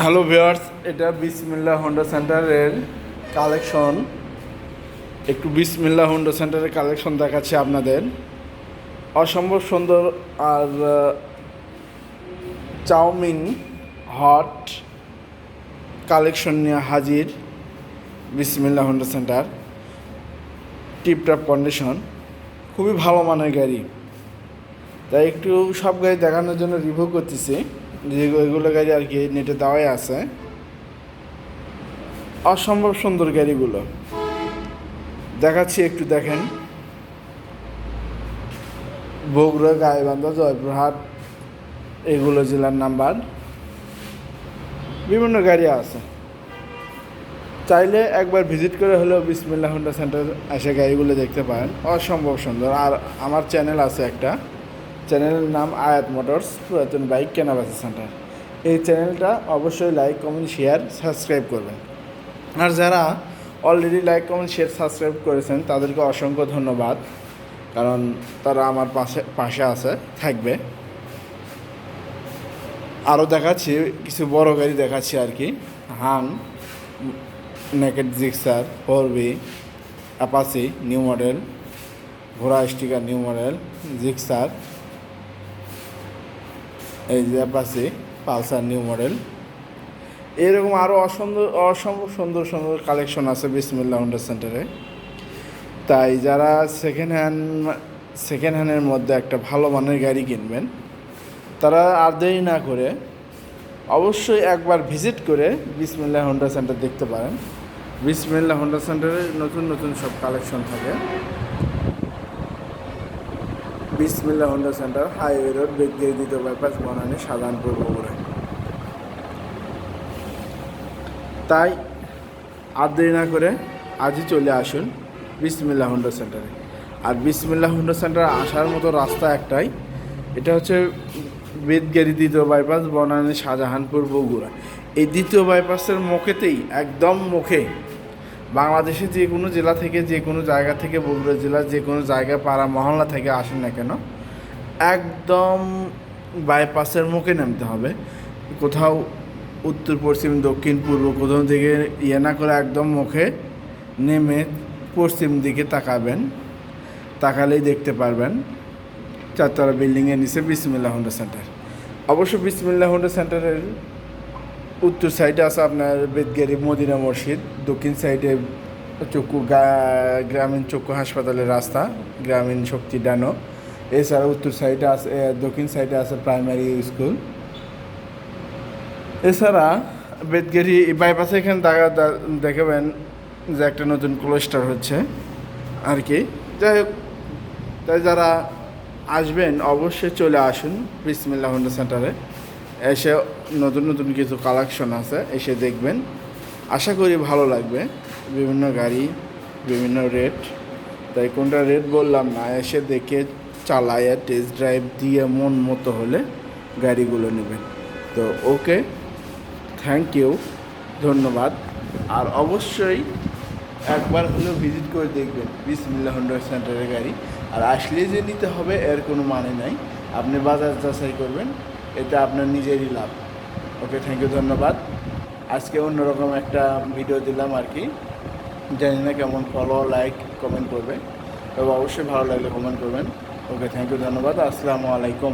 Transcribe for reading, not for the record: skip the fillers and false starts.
Hello viewers, এটা বিসমিল্লাহ Honda সেন্টারের কালেকশন। একটু বিসমিল্লাহ হোন্ডা সেন্টারের কালেকশন দেখাচ্ছি আপনাদের। অসম্ভব সুন্দর আর চাউমিন হট কালেকশন নিয়ে হাজির বিসমিল্লাহ হোন্ডা সেন্টার। টিপটপ কন্ডিশন, খুবই ভালো মানের গাড়ি। তাই একটু সব গাড়ি দেখানোর জন্য রিভিউ করতেছি, যেগুলো গাড়ি আর কি নেটে দেওয়াই আছে। অসম্ভব সুন্দর গাড়িগুলো দেখাচ্ছি, একটু দেখেন। বগুড়া, গাইবান্ধা, জয়পুরহাট এগুলো জেলার নাম্বার, বিভিন্ন গাড়ি আছে। চাইলে একবার ভিজিট করে হলেও বিসমিল্লাহ হোন্ডা সেন্টার এসে গাড়িগুলো দেখতে পারেন। অসম্ভব সুন্দর। আর আমার চ্যানেল আছে একটা, চ্যানেলের নাম আয়াত মোটরস পুরাতন বাইক কেনাবেচা সেন্টার। এই চ্যানেলটা অবশ্যই লাইক, কমেন্ট, শেয়ার, সাবস্ক্রাইব করবেন। আর যারা already like, comment, share, subscribe করেছেন তাদেরকে অসংখ্য ধন্যবাদ, কারণ তারা আমার পাশে আছে, থাকবে। আরও দেখাচ্ছি কিছু বড় গাড়ি দেখাচ্ছি আর কি। হাং, naked Gixxer, 4B, Apache new model, ঘোড়া স্টিকার নিউ মডেল, জিক্সার, এই যে অ্যাপাচি, পালসার নিউ মডেল। এরকম আরও অসম্ভব সুন্দর সুন্দর কালেকশন আছে বিসমিল্লাহ হোন্ডা সেন্টারে। তাই যারা সেকেন্ড হ্যান্ডের মধ্যে একটা ভালো মানের গাড়ি কিনবেন, তারা আর দেরি না করে অবশ্যই একবার ভিজিট করে বিসমিল্লাহ হোন্ডা সেন্টার দেখতে পারেন। বিসমিল্লাহ হোন্ডা সেন্টারে নতুন নতুন সব কালেকশন থাকে। বিসমিল্লাহ হোন্ডা সেন্টার, হাইওয়ে রোড, বেগগিরি দ্বিতীয় বাইপাস, বনানী, শাহজাহানপুর, বগুড়া। তাই আর দেরি না করে আজই চলে আসুন বিসমিল্লাহ হোন্ডা সেন্টারে। আর বিসমিল্লাহ হোন্ডা সেন্টারে আসার মতো রাস্তা একটাই, এটা হচ্ছে বেদগিরি দ্বিতীয় বাইপাস, বনানী, শাহজাহানপুর, বগুড়া। এই দ্বিতীয় বাইপাসের মুখেতেই, একদম মুখে, বাংলাদেশে যে কোনো জেলা থেকে, যে কোনো জায়গা থেকে, বগুড়া জেলার যে কোনো জায়গায়, পাড়া মহল্লা থেকে আসেন না কেন, একদম বাইপাসের মুখে নামতে হবে। কোথাও উত্তর, পশ্চিম, দক্ষিণ, পূর্ব কোথাও থেকে না করে একদম মুখে নেমে পশ্চিম দিকে তাকাবেন। তাকালেই দেখতে পারবেন চারতলা বিল্ডিংয়ের নিচে বিসমিল্লাহ হোন্ডা সেন্টার। অবশ্য বিসমিল্লাহ হোন্ডা সেন্টারের উত্তর সাইডে আছে আপনার বেদগিরি মদিনা মসজিদ, দক্ষিণ সাইডে গ্রামীণ চক্ষু হাসপাতালের রাস্তা, গ্রামীণ শক্তি ডানো। এছাড়া উত্তর সাইডে আছে, দক্ষিণ সাইডে আছে প্রাইমারি স্কুল। এছাড়া বেদগিরি বাইপাসে এখানে দেখাবেন যে একটা নতুন ক্লোস্টার হচ্ছে আর কি। যাই হোক, তাই যারা আসবেন অবশ্যই চলে আসুন বিসমিল্লাহ হোন্ডা সেন্টারে। এসে নতুন নতুন কিছু কালেকশন আছে, এসে দেখবেন। আশা করি ভালো লাগবে। বিভিন্ন গাড়ি, বিভিন্ন রেট, তাই কোনটা রেট বললাম না, এসে দেখে চালায় টেস্ট ড্রাইভ দিয়ে মন মতো হলে গাড়িগুলো নেবেন। তো ওকে, থ্যাংক ইউ, ধন্যবাদ। আর অবশ্যই একবার হলেও ভিজিট করে দেখবেন বিসমিল্লাহ হোন্ডা সেন্টারের গাড়ি। আর আসলে যে নিতে হবে এর কোনো মানে নাই, আপনি বাজার যাচাই করবেন, এটা আপনার নিজেরই লাভ। ওকে, থ্যাংক ইউ, ধন্যবাদ। আজকে অন্যরকম একটা ভিডিও দিলাম আর কি, জানি না কেমন। ফলো, লাইক, কমেন্ট করবে, তবে অবশ্যই ভালো লাগলে কমেন্ট করবেন। ওকে, থ্যাংক ইউ, ধন্যবাদ। আসসালামু আলাইকুম।